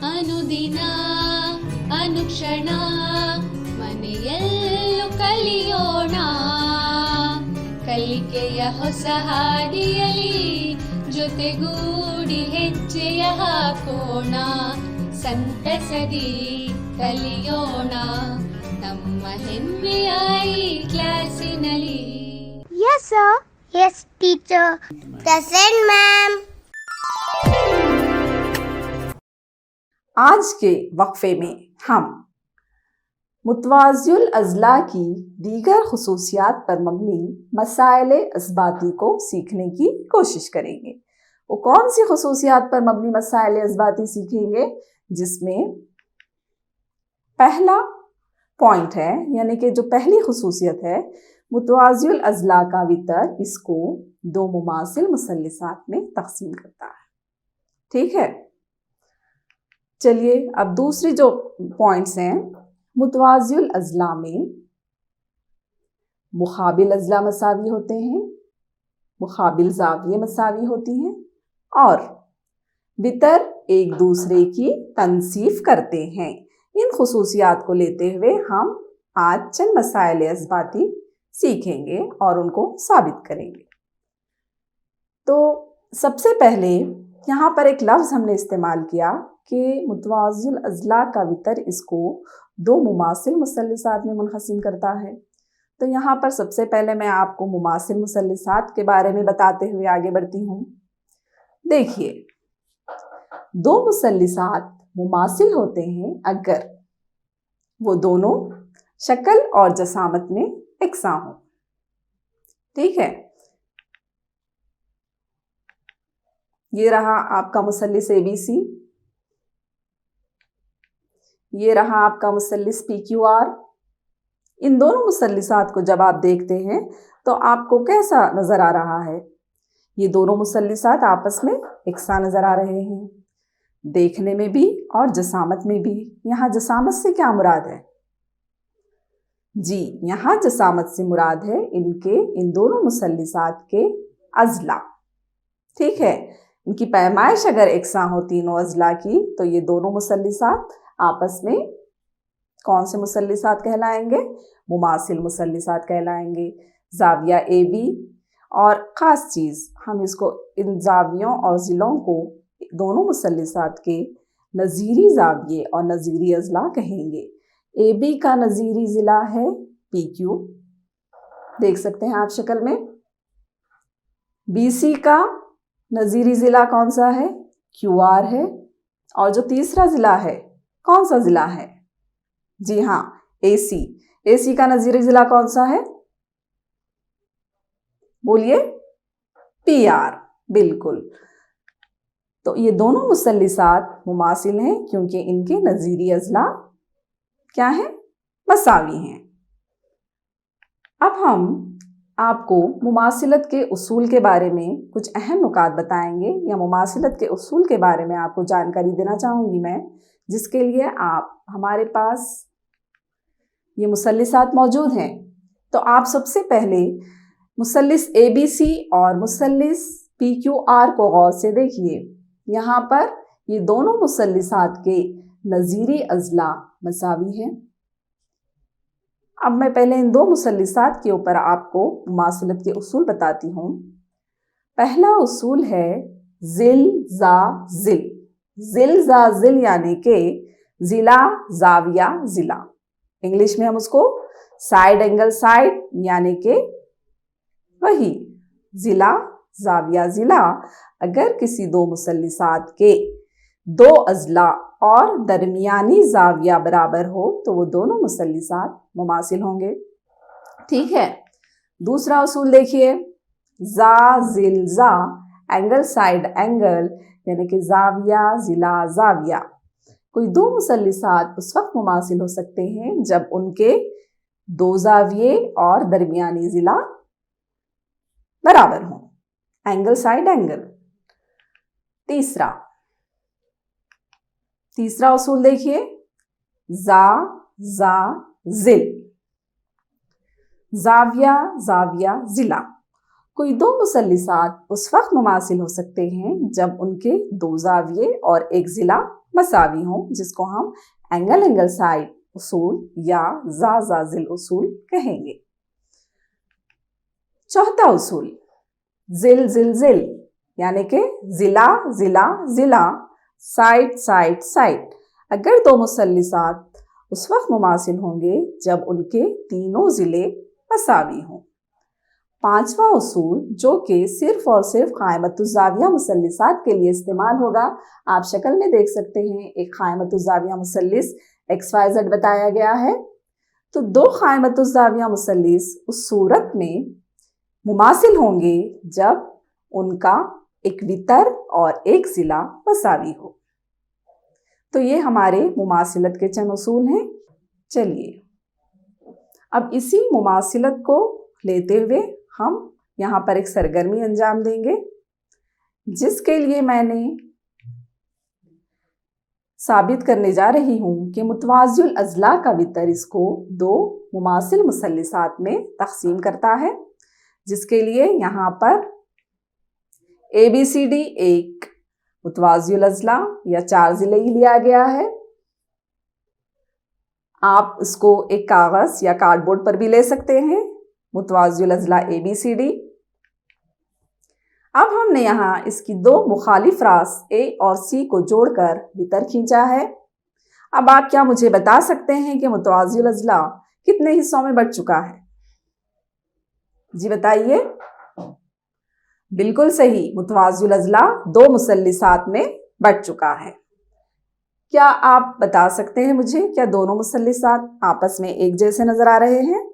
ಅನುದಿನ ಅನುಕ್ಷಣ ಮನೆಯಲ್ಲೂ ಕಲಿಯೋಣ, ಕಲಿಕೆಯ ಹೊಸ ಹಾದಿಯಲಿ ಜೊತೆಗೂಡಿ ಹೆಜ್ಜೆಯ ಹಾಕೋಣ, ಸಂತಸದಿ ಕಲಿಯೋಣ ನಮ್ಮ ಹೆಮ್ಮೆಯ ಈ ಕ್ಲಾಸಿನಲ್ಲಿ. Yes sir. Yes teacher. Present ma'am. आज के वक्फे में हम मुतवाज़ियुल अज़ला की दीगर खुसूसियात पर मबनी मसाइल इस्बाती को सीखने की कोशिश करेंगे। वो कौन सी खुसूसियात पर मबनी मसाइल इस्बाती सीखेंगे, जिसमें पहला पॉइंट है, यानी कि जो पहली खुसूसियत है, मुतवाज़ियुल अज़ला का वितर इसको दो मुमासिल मुसल्लिसात में तकसीम करता है। ठीक है, चलिए अब दूसरी जो पॉइंट्स हैं, मुतवाज़ियुल अज़ला में मुखाबिल अज़ला मसावी होते हैं, मुखाबिल ज़ाविये मसावी होती हैं और वितर एक दूसरे की तनसीफ करते हैं। इन खुसूसियात को लेते हुए हम आज चंद मसाइल इस्बाती सीखेंगे और उनको साबित करेंगे। तो सबसे पहले यहाँ पर एक लफ्ज़ हमने इस्तेमाल किया कि मुतवाज़ियुल अज़ला का वितर इसको दो मुमासिल मुसल्लिसात में मुनक़सिम करता है। तो यहाँ पर सबसे पहले मैं आपको मुमासिल मुसल्लिसात के बारे में बताते हुए आगे बढ़ती हूँ। देखिए, दो मुसल्लिसात मुमासिल होते हैं अगर वो दोनों शक्ल और जसामत में एकसां हो। ठीक है, ये रहा आपका मुसल्लिस ABC, ये रहा आपका मुसल्लिस PQR। इन दोनों मुसल्लिसात को जब आप देखते हैं तो आपको कैसा नजर आ रहा है? ये दोनों मुसल्लिसात आपस में एकसां नजर आ रहे हैं, देखने में भी और जसामत में भी। यहाँ जसामत से क्या मुराद है? जी, यहाँ जसामत से मुराद है इन दोनों मुसल्लिसात के अज़ला। ठीक है, इनकी पैमाइश अगर एकसां हो तीनों अज़ला की, तो ये दोनों मुसल्लिसात आपस में कौन से मुसल्लिसात कहलाएंगे? मुमासिल मुसल्लिसात कहलाएंगे। ज़ाविया AB, और ख़ास चीज़ हम इसको इन ज़ावियों और ज़िलों को दोनों मुसल्लिसात के नज़ीरी ज़ाविये और नज़ीरी अज़ला कहेंगे। AB का नज़ीरी ज़िला है PQ, देख सकते हैं आप शक्ल में। BC का नज़ीरी ज़िला कौन सा है? QR है। और जो तीसरा ज़िला है, कौन सा ज़िला है? जी हाँ, AC का नज़ीरी ज़िला कौन सा है? बोलिए। PR, बिल्कुल। तो ये दोनों मुसल्लिसात मुमासिल हैं क्योंकि इनके नज़ीरी अज़ला क्या है? मसावी हैं। अब हम आपको मुमासिलत के उसूल के बारे में कुछ अहम नुकात बताएंगे, या मुमासिलत के उसूल के बारे में आपको जानकारी देना चाहूँगी मैं, जिसके लिए आप हमारे पास ये मुसल्लिसात मौजूद हैं। तो आप सबसे पहले मुसल्लिस ABC और मुसल्लिस PQR को गौर से देखिए। यहाँ पर ये दोनों मुसल्लिसात के नज़ीरी अज़ला मसावी हैं। अब मैं पहले इन दो मुसल्लिसात के ऊपर आपको मुमासिलत के उसूल बताती हूँ। पहला उसूल है ज़िल ज़ा ज़िल। ज़िल ज़ा ज़िल यानी कि ज़िला ज़ाविया ज़िला। इंग्लिश में हम उसको साइड एंगल साइड, यानी कि वही ज़िला ज़ाविया ज़िला। अगर किसी दो मुसल्लिसात के दो अज़ला और दरमियानी ज़ाविया बराबर हो तो वो दोनों मुसल्लिसात मुमासिल होंगे। ठीक है, दूसरा उसूल देखिए, ज़ा ज़िल ज़ा, एंगल साइड एंगल, यानी कि ज़ाविया ज़िला ज़ाविया। कोई दो मुसल्लिसात उस वक्त मुमासिल हो सकते हैं जब उनके दो ज़ाविये और दरमियानी ज़िला बराबर हों, एंगल साइड एंगल। तीसरा उसूल देखिए, ज़ा ज़ा ज़िल, ज़ाविया ज़ाविया ज़िला। कोई दो मुसल्लिसात उस वक्त मुमासिल हो सकते हैं जब उनके दो जाविये और एक ज़िला मसावी हों, जिसको हम एंगल एंगल साइड उसूल या जा जिल उसूल कहेंगे। चौथा उसूल जिल जिल जिल, यानी कि ज़िला ज़िला ज़िला, साइड साइड साइड। अगर दो मुसल्लिसात उस वक्त मुमासिल होंगे जब उनके तीनों ज़िले मसावी हों। पांचवा उसूल जो कि सिर्फ और सिर्फ क़ाइमतुज़्ज़ाविया मुसल्लिसात के लिए इस्तेमाल होगा, आप शक्ल में देख सकते हैं एक क़ाइमतुज़्ज़ाविया मुसल्लिस XYZ बताया गया है। तो दो क़ाइमतुज़्ज़ाविया मुसल्लिस उस सूरत में मुमासिल होंगे जब उनका एक वितर और एक ज़िला मसावी हो। तो ये हमारे मुमासिलत के चंद उसूल हैं। चलिए अब इसी मुमासिलत को लेते हुए हम यहाँ पर एक सरगर्मी अंजाम देंगे, जिसके लिए मैंने साबित करने जा रही हूँ कि मुतवाज़िल अज़ला का वितर इसको दो मुमासिल मुसल्लिसात में तक़सीम करता है, जिसके लिए यहाँ पर ABCD एक मुतवाज़िल अज़ला या चार ज़िले लिया गया है। आप इसको एक कागज़ या कार्डबोर्ड पर भी ले सकते हैं, मुतवाज़िल अज़ला ABCD। अब हमने यहाँ इसकी दो मुखालिफ रास A और C को जोड़कर वितर खींचा है। अब आप क्या मुझे बता सकते हैं कि मुतवाज़िल अज़ला कितने हिस्सों में बट चुका है? जी बताइए। बिल्कुल सही, मुतवाज़िल अज़ला दो मुसल्लिसात में बट चुका है। क्या आप बता सकते हैं मुझे, क्या दोनों मुसल्लिसात आपस में एक जैसे नज़र आ रहे हैं?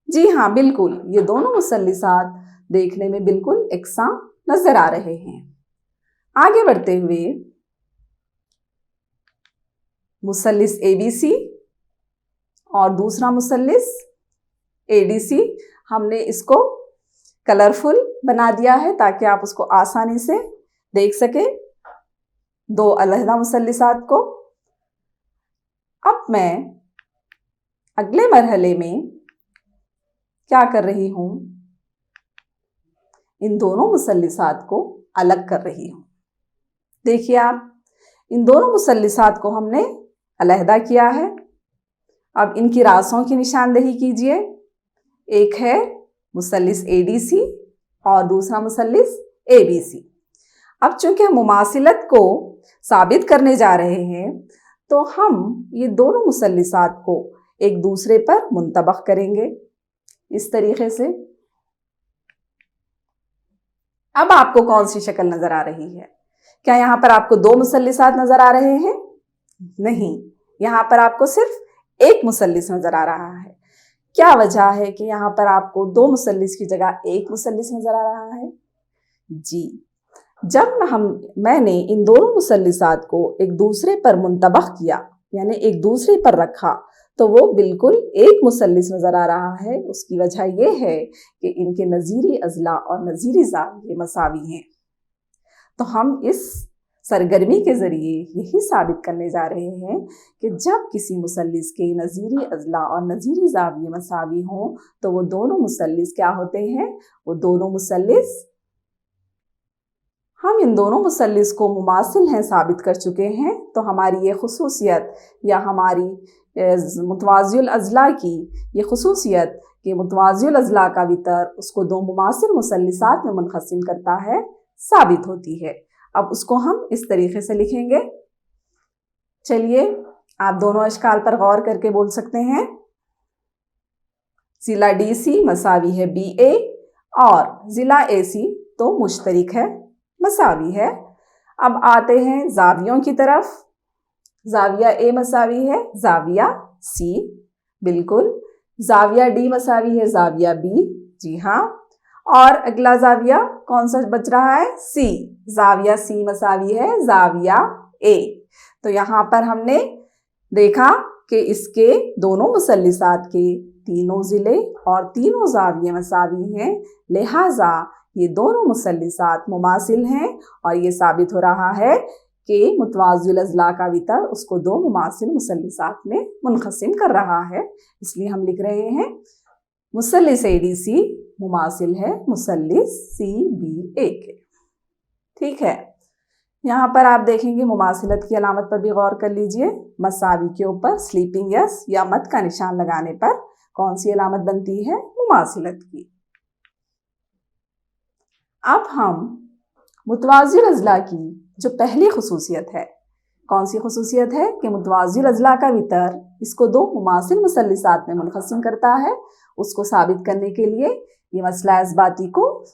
जी हाँ, बिल्कुल, ये दोनों मुसल्लिसात देखने में बिल्कुल एकसां नज़र आ रहे हैं। आगे बढ़ते हुए मुसल्लिस ABC और दूसरा मुसल्लिस ADC, हमने इसको कलरफुल बना दिया है ताकि आप उसको आसानी से देख सकें, दो अलहदा मुसल्लिसात को। अब मैं अगले मरहले में क्या कर रही हूँ, इन दोनों मुसल्लिसात को अलग कर रही हूँ। देखिए आप, इन दोनों मुसल्लिसात को हमने अलहदा किया है। अब इनकी रासों की निशानदेही कीजिए। एक है मुसल्लिस ADC और दूसरा मुसल्लिस ABC। अब चूंकि हम मुमासिलत को साबित करने जा रहे हैं, तो हम ये दोनों मुसल्लिसात को एक दूसरे पर मुंतबक करेंगे इस तरीके से। अब आपको कौन सी शक्ल नजर आ रही है? क्या यहाँ पर आपको दो मुसल्लिसात नजर आ रहे हैं? नहीं, यहाँ पर आपको सिर्फ एक मुसल्लिस नजर आ रहा है। क्या वजह है कि यहाँ पर आपको दो मुसल्लिस की जगह एक मुसल्लिस नजर आ रहा है? जी, जब मैंने इन दोनों मुसल्लिसात को एक दूसरे पर मुंतबक किया, यानी एक दूसरे पर रखा, तो वो बिल्कुल एक मुसल्लिस नजर आ रहा है। उसकी वजह यह है कि इनके नज़ीरी अज़ला और नज़ीरी ज़ाविये मसावी हैं। तो हम इस सरगर्मी के ज़रिए यही साबित करने जा रहे हैं कि जब किसी मुसल्लिस के नज़ीरी अज़ला और नज़ीरी ज़ाविये मसावी हों, तो वो दोनों मुसल्लिस क्या होते हैं? वो दोनों मुसल्लिस, हम इन दोनों मुसल्लिस को मुमासिल हैं साबित कर चुके हैं। तो हमारी ये खुसूसियत या हमारी मुतवाज़िल अज़ला की ये खुसूसियत कि मुतवाज़िल अज़ला का वितर उसको दो मुमासिल मुसल्लिसात में मुनक़सिम करता है, साबित होती है। अब उसको हम इस तरीके से लिखेंगे। चलिए, आप दोनों अशकाल पर गौर करके बोल सकते हैं। ज़िला DC मसावी है BA और ज़िला AC तो मुश्तरिक है, मसावी है। अब आते हैं ज़ावियों की तरफ। ज़ाविया A मसावी है ज़ाविया C, बिल्कुल। ज़ाविया D मसावी है ज़ाविया B, जी हाँ। और अगला ज़ाविया कौन सा बच रहा है? C, ज़ाविया C मसावी है ज़ाविया A। तो यहाँ पर हमने देखा कि इसके दोनों मुसल्लिसात के तीनों ज़िले और तीनों ज़ाविये मसावी हैं, लिहाजा ये दोनों मुसल्लिसात मुमासिल हैं। और ये साबित हो रहा है कि मुतवाज़िल अज़ला का वितर उसको दो मुमासिल मुसल्लिसात में मुनक़सिम कर रहा है। इसलिए हम लिख रहे हैं मुसल्लिस ADC मुमासिल है मुसल्लिस CBA के। ठीक है, यहाँ पर आप देखेंगे मुमासिलत की अलामत पर भी गौर कर लीजिए। मसावी के ऊपर स्लीपिंग यस या मत का निशान लगाने पर कौन सी अलामत बनती है? मुमासिलत की। अब हम मुतवाज़िल अज़ला की जो पहली खुसूसियत है, कौन सी खुसूसियत है कि मुतवाज़िल अज़ला का वितर इसको दो मुमासिल मुसल्लिसात में मुनक़सिम करता है, उसको साबित करने के लिए ये मसला इस्बाती को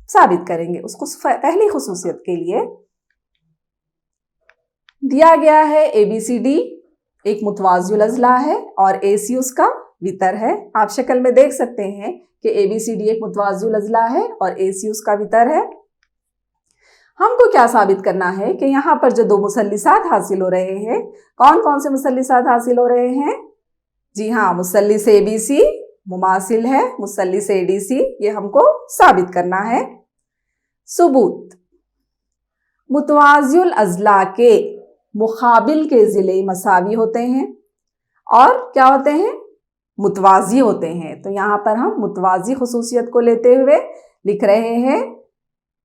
साबित करेंगे। उसको पहली खुसूसियत के लिए दिया गया है ABCD एक मुतवाज़िल अज़ला है और AC उसका वितर है। आप शक्ल में देख सकते हैं कि ABCD एक मुतवाज़िल अज़ला है और AC उसका वितर है। हमको क्या साबित करना है कि यहाँ पर जो दो मुसल्लिसात हासिल हो रहे हैं, कौन कौन से मुसल्लिसात हासिल हो रहे हैं? जी हाँ, मुसल्लिस ABC मुमासिल है मुसल्लिस ADC, ये हमको साबित करना है। सबूत, मुतवाज़िल अज़ला के मुकाबिल के ज़िले मसावी होते हैं और क्या होते हैं? मुतवाज़ी होते हैं। तो यहाँ पर हम मुतवाज़ी खुसूसियत को लेते हुए लिख रहे हैं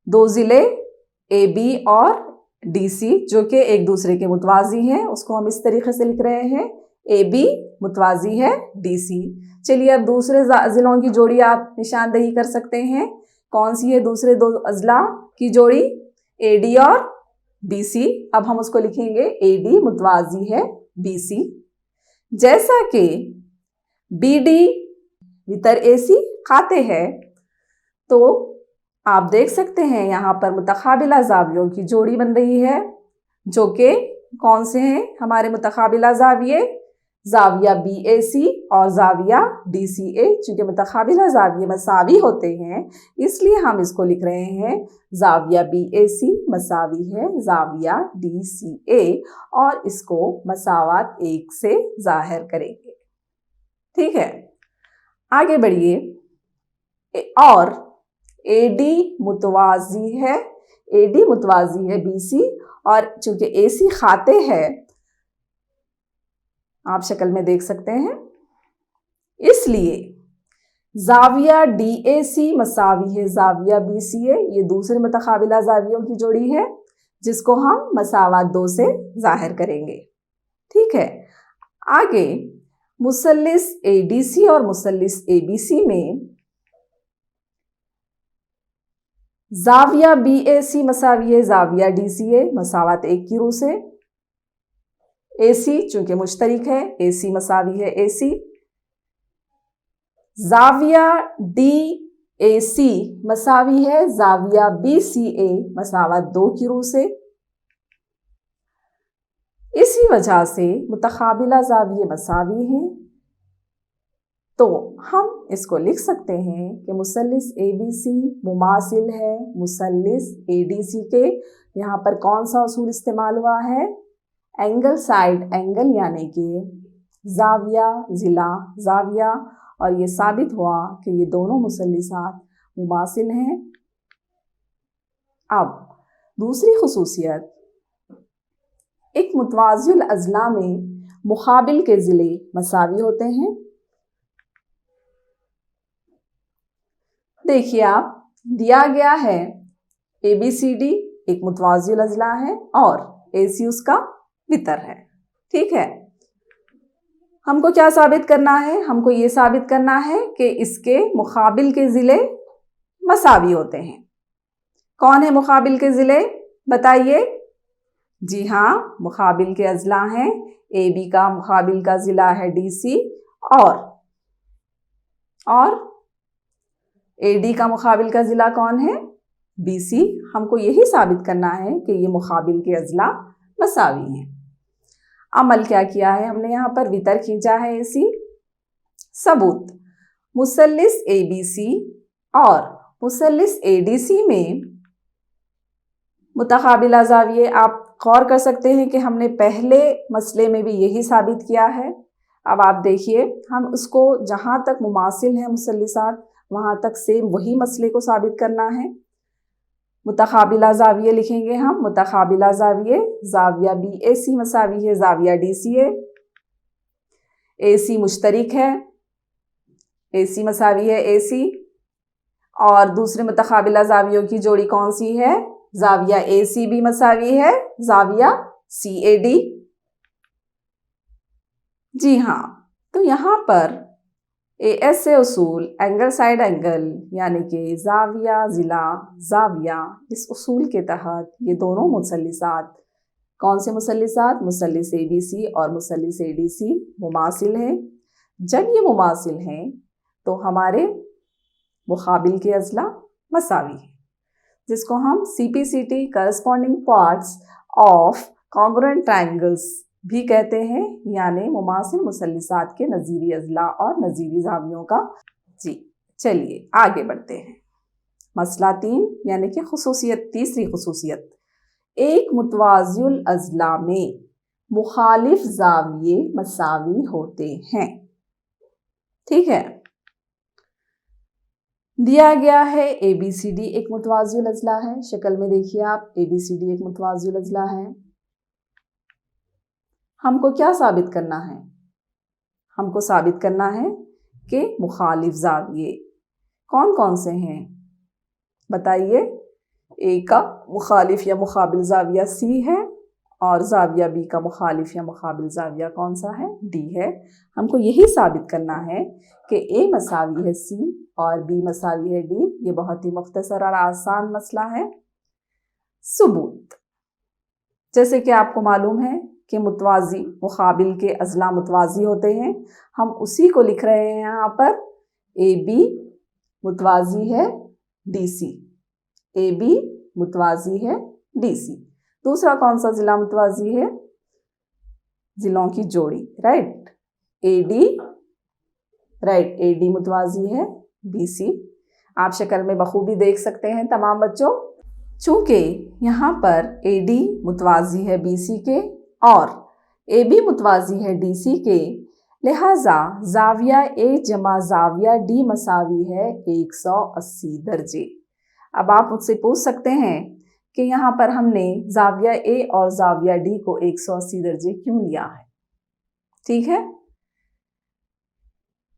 दो ज़िले AB और DC जो कि एक दूसरे के मुतवाज़ी हैं, उसको हम इस तरीके से लिख रहे हैं AB मुतवाज़ी है DC। चलिए अब दूसरे ज़िलों की जोड़ी आप निशानदही कर सकते हैं। कौन सी है दूसरे दो अज़ला की जोड़ी? AD और BC। अब हम उसको लिखेंगे AD मुतवाज़ी है BC। जैसा कि BD वितर AC खाते हैं, तो आप देख सकते हैं यहाँ पर मुतक़ाबिला ज़ावियों की जोड़ी बन रही है, जो कि कौन से हैं हमारे मुतक़ाबिला ज़ाविये? ज़ाविया BAC और ज़ाविया DCA। चूँकि मुतक़ाबिला ज़ाविये मसावी होते हैं, इसलिए हम इसको लिख रहे हैं ज़ाविया BAC मसावी है ज़ाविया DCA और इसको मसावात 1 से ज़ाहिर करेंगे। ठीक है, आगे बढ़िए। और AD मुतवाज़ी है BC और चूँकि AC खाते हैं, आप शक्ल में देख सकते हैं, इसलिए ज़ाविया DAC मसावी है ज़ाविया BCA। ये दूसरे मुतक़ाबिला ज़ावियों की जोड़ी है जिसको हम मसावात 2 से ज़ाहिर करेंगे। ठीक है, आगे मुसल्लिस ADC और मुसल्लिस ABC में ज़ाविया BAC मसावी है ज़ाविया DCA मसावात 1 की रूह से। AC चूंकि मुश्तरिक है AC मसावी है AC। ज़ाविया DAC मसावी है ज़ाविया BCA मसावात 2 की रूह से। इसी वजह से मुतक़ाबिला ज़ाविये मसावी हैं, तो हम इसको लिख सकते हैं कि मुसल्लिस ABC मुमासिल है मुसल्लिस ADC के। यहाँ पर कौन सा उसूल इस्तेमाल हुआ है? एंगल साइड एंगल, यानी कि ज़ाविया ज़िला ज़ाविया, और ये साबित हुआ कि ये दोनों मुसल्लिसात मुमासिल हैं। अब दूसरी खुसूसियत, एक मुतवाज़िल अज़ला में मुकाबिल के ज़िले मसावी होते हैं। देखिए आप, दिया गया है ABCD एक मुतवाज़िल अज़ला है और AC उसका वितर है। ठीक है, हमको क्या साबित करना है? हमको ये साबित करना है कि इसके मुकाबिल के ज़िले मसावी होते हैं। कौन है मुकाबिल के ज़िले? बताइए। जी हाँ, मुकाबिल के अज़ला हैं। AB का मुकाबिल का ज़िला है DC और AD का मुकाबिल का ज़िला कौन है? BC। हमको यही साबित करना है कि ये मुकाबिल के अज़ला मसावी हैं। अमल क्या किया है हमने? यहाँ पर वितर खींचा है AC। सबूत, मुसल्लिस ABC और मुसल्लिस ADC में मुतक़ाबिला ज़ाविये, आप गौर कर सकते हैं कि हमने पहले मसले में भी यही साबित किया है। अब आप देखिए, हम उसको जहाँ तक मुमासिल है मुसल्लिसात वहाँ तक सेम वही मसले को साबित करना है। मुतक़ाबिला ज़ाविये लिखेंगे हम, मुतक़ाबिला ज़ाविये ज़ाविया BAC मसावी है ज़ाविया DCA। AC मुश्तरिक है AC مساوی ہے AC، اور دوسرے متقابلہ زاویوں کی جوڑی کون سی ہے؟ زاویہ ACB مساوی ہے زاویہ CAD۔ جی ہاں، تو یہاں پر AS سے اصول اینگل سائڈ اینگل یعنی کہ زاویہ ضلع زاویہ، اس اصول کے تحت یہ دونوں مثلثات، کون سے مثلثات؟ مثلث ABC اور مثلث ADC مماثل ہیں۔ جب یہ مماثل ہیں تو ہمارے مقابل کے اضلاع مساوی ہیں، جس کو ہم CPCT corresponding parts of congruent triangles بھی کہتے ہیں، یعنی مماثل مثلثات کے نظیری اضلاع اور نظیری زاویوں کا۔ جی چلیے آگے بڑھتے ہیں۔ مسئلہ 3 یعنی کہ خصوصیت، تیسری خصوصیت، ایک متوازی الاضلاع میں مخالف زاویے مساوی ہوتے ہیں۔ ٹھیک ہے، دیا گیا ہے ABCD ایک متوازی الاضلاع ہے، شکل میں دیکھیے آپ ABCD ایک متوازی الاضلاع ہے۔ ہم کو کیا ثابت کرنا ہے؟ ہم کو ثابت کرنا ہے کہ مخالف زاویے کون کون سے ہیں؟ بتائیے۔ A کا مخالف یا مقابل زاویہ C ہے، اور زاویہ B کا مخالف یا مقابل زاویہ کون سا ہے؟ D ہے۔ ہم کو یہی ثابت کرنا ہے کہ A مساوی ہے C اور B مساوی ہے D۔ یہ بہت ہی مختصر اور آسان مسئلہ ہے۔ ثبوت، جیسے کہ آپ کو معلوم ہے کہ متوازی مقابل کے اضلاع متوازی ہوتے ہیں، ہم اسی کو لکھ رہے ہیں یہاں پر۔ AB متوازی ہے DC، AB متوازی ہے DC۔ دوسرا کون سا ضلع متوازی ہے؟ ضلعوں کی جوڑی، رائٹ، AD متوازی ہے BC۔ آپ شکل میں بخوبی دیکھ سکتے ہیں تمام بچوں، چونکہ یہاں پر AD متوازی ہے BC کے اور AB متوازی ہے DC کے، لہٰذا زاویہ A جمع زاویہ D مساوی ہے 180 درجے۔ اب آپ مجھ سے پوچھ سکتے ہیں کہ یہاں پر ہم نے زاویہ A اور زاویہ D کو 180 درجے کیوں لیا ہے؟ ٹھیک ہے،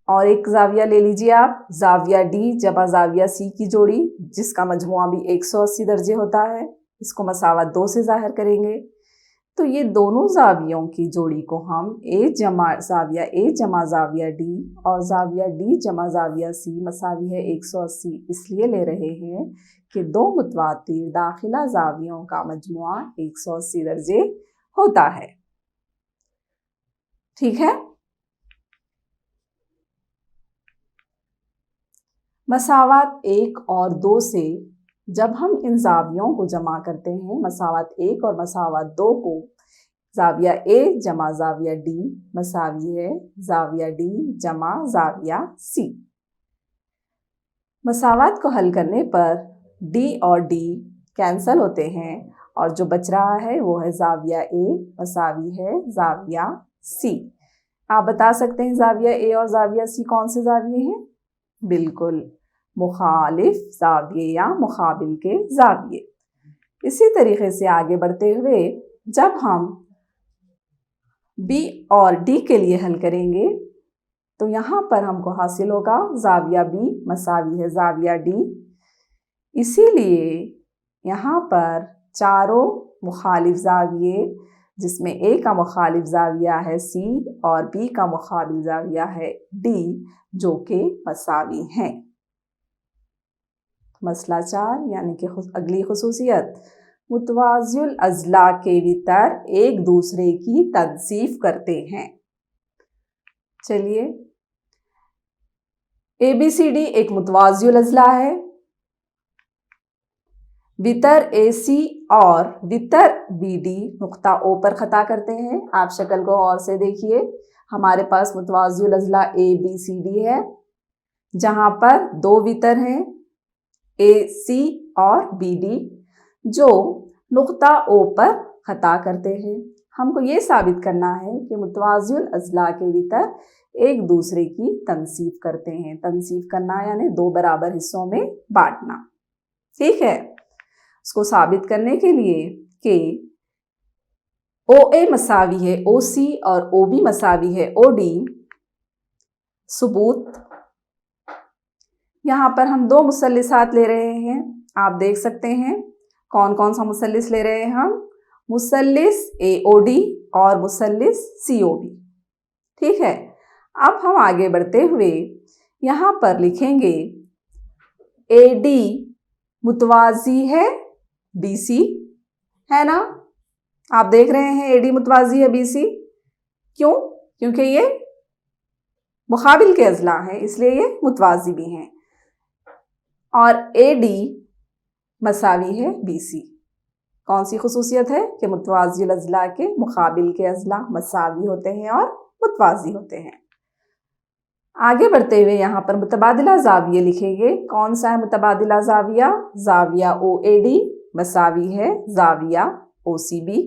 اور ایک زاویہ لے لیجیے آپ، زاویہ D جمع زاویہ C کی جوڑی، جس کا مجموعہ بھی 180 درجے ہوتا ہے، اس کو مساوات 2 سے ظاہر کریں گے۔ تو یہ دونوں زاویوں کی جوڑی کو ہم زاویہ A جمع زاویہ D اور زاویہ D جمع زاویہ C مساوی ہے 180 اس لیے لے رہے ہیں کہ دو متواتر داخلہ زاویوں کا مجموعہ 180 درجے ہوتا ہے۔ ٹھیک ہے، مساوات 1 اور 2 سے جب ہم ان زاویوں کو جمع کرتے ہیں، مساوات 1 اور مساوات 2 کو، زاویہ A جمع زاویہ D مساوی ہے زاویہ D جمع زاویہ C۔ مساوات کو حل کرنے پر D اور D کینسل ہوتے ہیں اور جو بچ رہا ہے وہ ہے زاویہ A مساوی ہے زاویہ C۔ آپ بتا سکتے ہیں زاویہ A اور زاویہ C کون سے زاویے ہیں؟ بالکل، مخالف زاویے یا مقابل کے زاویے۔ اسی طریقے سے آگے بڑھتے ہوئے جب ہم B اور D کے لیے حل کریں گے تو یہاں پر ہم کو حاصل ہوگا زاویہ B مساوی ہے زاویہ D۔ اسی لیے یہاں پر چاروں مخالف زاویے، جس میں A کا مخالف زاویہ ہے C اور B کا مقابل زاویہ ہے D، جو کہ مساوی ہیں۔ مسئلہ 4 یعنی کہ اگلی خصوصیت، متوازی الاضلاع کے وتر ایک دوسرے کی تنصیف کرتے ہیں۔ چلیے، ABCD ایک متوازی الاضلاع ہے، وتر AC اور وتر BD نقطہ O پر خطا کرتے ہیں۔ آپ شکل کو غور سے دیکھیے، ہمارے پاس متوازی الاضلاع ABCD ہے جہاں پر 2 وتر ہیں AC اور BD جو نقطہ O پر خطا کرتے ہیں۔ ہم کو یہ ثابت کرنا ہے کہ متوازی الاضلاع کے وتر ایک دوسرے کی تنصیف کرتے ہیں۔ تنصیف کرنا یعنی 2 برابر حصوں میں بانٹنا۔ ٹھیک ہے، اس کو ثابت کرنے کے لیے کہ OA مساوی ہے OC اور OB مساوی ہے OD، ثبوت यहाँ पर हम दो मुसल्लिसात ले रहे हैं, आप देख सकते हैं। कौन कौन सा मुसल्लिस ले रहे हैं हम? मुसल्लिस AOD और मुसल्लिस COB। ठीक है, अब हम आगे बढ़ते हुए यहाँ पर लिखेंगे AD मुतवाजी है BC, है ना? आप देख रहे हैं AD मुतवाजी है BC। क्यों? क्योंकि ये मुकाबिल के अजला हैं, इसलिए ये मुतवाजी भी हैं। और AD मसावी है BC। कौन सी खुसूसियत है कि मुतवाज़िल अज़ला के मुकाबिल के अज़ला मसावी होते हैं और मुतवाज़ी होते हैं। आगे बढ़ते हुए यहाँ पर मुतबादिला ज़ाविये लिखेंगे। कौन सा है मुतबादिला ज़ाविया? ज़ाविया OAD मसावी है ज़ाविया OCB।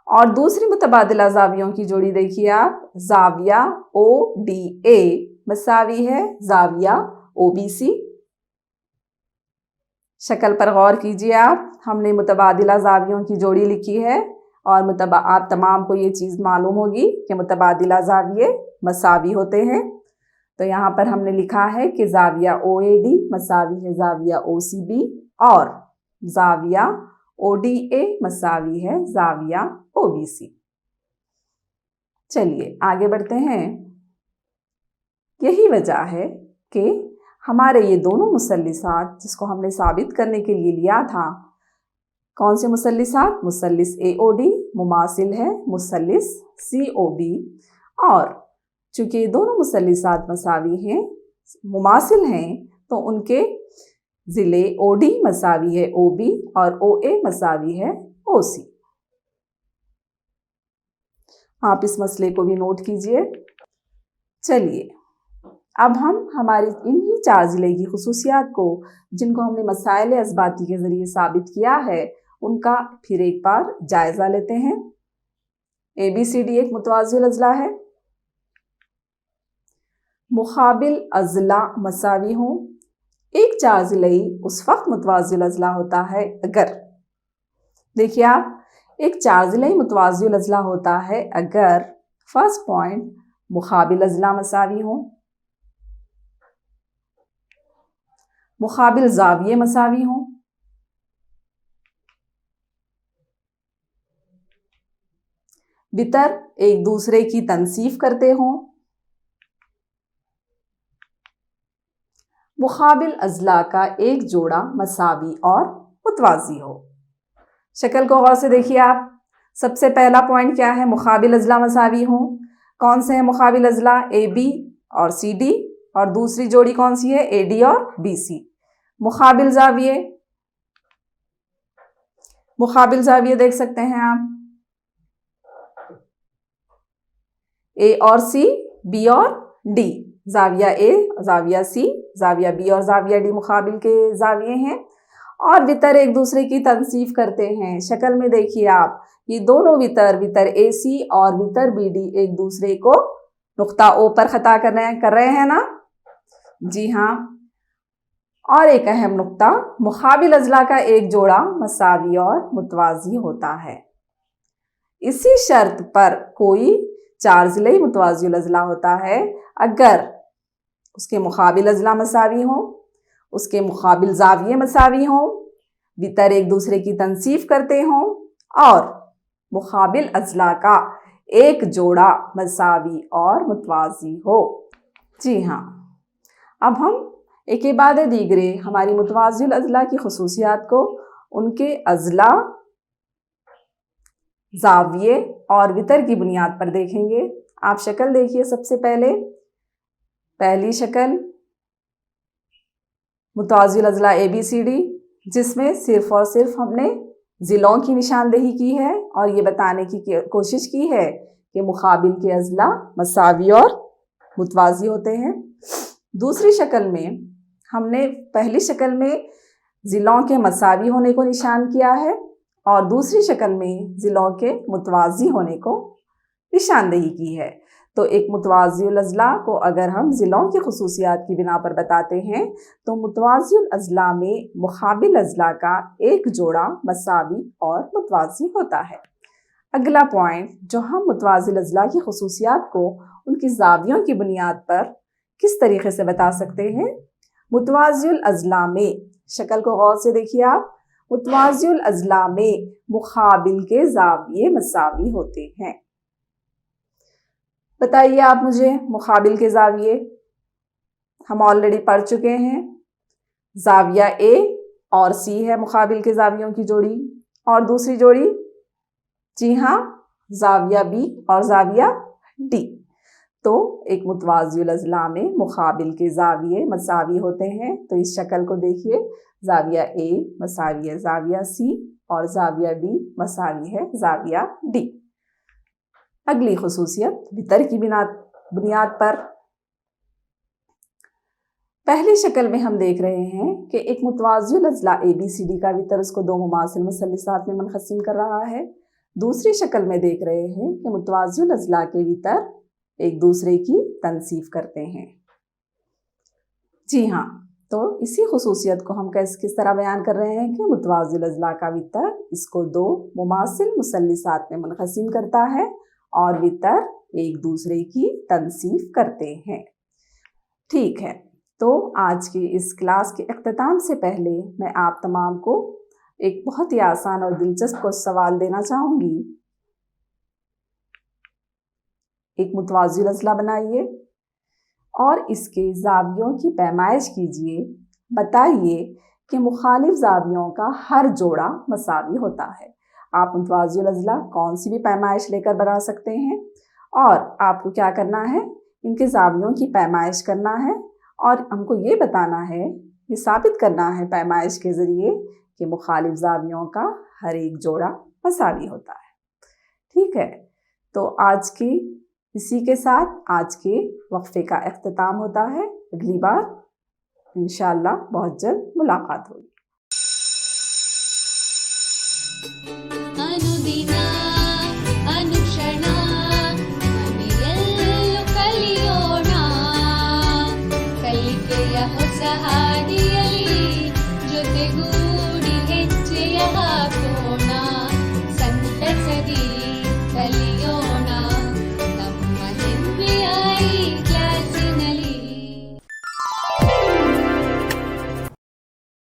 और दूसरी मुतबादिला ज़ावियों की जोड़ी देखिए आप, ज़ाविया ODA मसावी है ज़ाविया OBC। शक्ल पर गौर कीजिए आप, हमने मुतबादिला ज़ावियों की जोड़ी लिखी है और आप तमाम को ये चीज़ मालूम होगी कि मुतबादिला ज़ाविये मसावी होते हैं। तो यहाँ पर हमने लिखा है कि ज़ाविया OAD मसावी है ज़ाविया OCB और ज़ाविया ODA मसावी है ज़ाविया OBC। चलिए आगे बढ़ते हैं। यही वजह है कि हमारे ये दोनों मुसल्लिसात जिसको हमने साबित करने के लिए लिया था, कौन से मुसल्लिसात? मुसल्लिस AOD मुमासिल है मुसल्लिस COB। और चूँकि ये दोनों मुसल्लिसात मसावी हैं, मुमासिल हैं, तो उनके ज़िले OD मसावी है OB और OA मसावी है OC। आप इस मसले को भी नोट कीजिए। चलिए अब हम हमारी इन्हीं चार ज़िले की खुसूसियात को, जिनको हमने मसाइल अज़बाती के ज़रिए साबित किया है, उनका फिर एक बार जायज़ा लेते हैं। ABCD एक मुतवाज़िल अज़ला है। मुकाबिल अज़ला मसावी हों। एक चार ज़िले उस वक्त मुतवाज़िल अज़ला होता है अगर, देखिए आप, एक चार ज़िले मुतवाज़िल अज़ला होता है अगर फर्स्ट पॉइंट मुकाबिल अज़ला मसावी हों, मुकाबिल ज़ाविये मसावी हों, बितर एक दूसरे की तनसीफ करते हों, मुकाबिल अज़ला का एक जोड़ा मसावी और मुतवाज़ी हो। शक्ल को गौर से देखिए आप। सबसे पहला पॉइंट क्या है? मुकाबिल अज़ला मसावी हों। कौन से हैं मुकाबिल अज़ला? AB और CD। और दूसरी जोड़ी कौन सी है? AD और BC। मुकाबिल ज़ाविये, मुकाबिल ज़ाविये देख सकते हैं आप, A और C, B और D। ज़ाविया A, ज़ाविया C, ज़ाविया B और ज़ाविया D मुकाबिल के ज़ाविये हैं और वितर एक दूसरे की तनसीफ करते हैं। शक्ल में देखिए आप, ये दोनों वितर AC और वितर BD एक दूसरे को नुक्ता O पर ख़ता कर रहे हैं ना? जी हाँ। और एक अहम नुक्ता, मुकाबिल अज़ला का एक जोड़ा मसावी और मुतवाज़ी होता है। इसी शर्त पर कोई चार ज़िले मुतवाज़िल अज़ला होता है अगर उसके मुकाबिल अज़ला मसावी हों, उसके मुकाबिल ज़ाविये मसावी हों, बितर एक दूसरे की तनसीफ करते हों और मुकाबिल अज़ला का एक जोड़ा मसावी और मुतवाज़ी हो। जी हाँ, अब हम एक के बाद दीगरे हमारी मुतवाज़िल अज़ला की खुसूसियात को उनके अज़ला, ज़ाविये और वितर की बुनियाद पर देखेंगे। आप शक्ल देखिए। सबसे पहली शक्ल मुतवाज़िल अज़ला ABCD, जिसमें सिर्फ़ और सिर्फ हमने ज़िलों की निशानदेही की है और ये बताने की कोशिश की है कि मुकाबिल के अज़ला मसावी और मुतवाज़ी होते हैं। दूसरी शक्ल में हमने पहली शक्ल में ज़िलों के मसावी होने को निशान किया है और दूसरी शक्ल में ज़िलों के मुतवाज़ी होने को निशानदेही की है। तो एक मुतवाज़िल अज़ला को अगर हम ज़िलों की खुसूसियात की बिना पर बताते हैं तो मुतवाज़िल अज़ला में मुकाबिल अज़ला का एक जोड़ा मसावी और मुतवाज़ी होता है। अगला पॉइंट जो हम मुतवाज़िल अज़ला की खुसूसियात को उनकी ज़ावियों की बुनियाद पर किस तरीके से बता सकते हैं? मुतवाज़िउल अज़ला में, शक्ल को गौर से देखिए आप, मुतवाज़िउल अज़ला में मुक़ाबिल के ज़ाविये मसावी होते हैं। बताइए आप मुझे मुक़ाबिल के ज़ाविये, हम ऑलरेडी पढ़ चुके हैं। ज़ाविया ए और सी है मुक़ाबिल के ज़ावियों की जोड़ी, और दूसरी जोड़ी, जी हाँ, ज़ाविया बी और ज़ाविया डी। तो एक मुतवाज़िउल अज़ला में मुक़ाबिल के ज़ाविये मसावी होते हैं। तो इस शक्ल को देखिए, ज़ाविया ए मसावी है ज़ाविया सी और ज़ाविया बी मसावी है ज़ाविया डी। अगली खुसूसियत वितर की बुनियाद पर। पहली शक्ल में हम देख रहे हैं कि एक मुतवाज़िउल अज़ला ABCD का वितर उसको दो मुमासिल मुसल्लिसात में मुनक़सिम कर रहा है। दूसरी शक्ल में देख रहे हैं कि मुतवाज़िउल अज़ला के वितर एक दूसरे की तनसीफ करते हैं। जी हाँ, तो इसी खुसूसियत को हम किस तरह बयान कर रहे हैं कि मुतवाज़िउल अज़ला का वितर इसको दो मुमासिल मुसल्लिसात में मुनक़सिम करता है और वितर एक दूसरे की तनसीफ करते हैं। ठीक है, तो आज की इस क्लास के इख्तिताम से पहले मैं आप तमाम को एक बहुत ही आसान और दिलचस्प सवाल देना चाहूँगी। एक मुतवाज़िउल अज़ला बनाइए और इसके ज़ावियों की पैमाइश कीजिए। बताइए कि मुखालिफ ज़ावियों का हर जोड़ा मसावी होता है। आप मुतवाज़िउल अज़ला कौन सी भी पैमाइश लेकर बना सकते हैं, और आपको क्या करना है, इनके ज़ावियों की पैमाइश करना है और हमको ये बताना है, ये साबित करना है पैमाइश के ज़रिए कि मुखालिफ ज़ावियों का हर एक जोड़ा मसावी होता है। ठीक है, तो आज की इसी के साथ आज के वक्फे का इख्तिताम होता है। अगली बार इंशाअल्लाह बहुत जल्द मुलाकात होगी।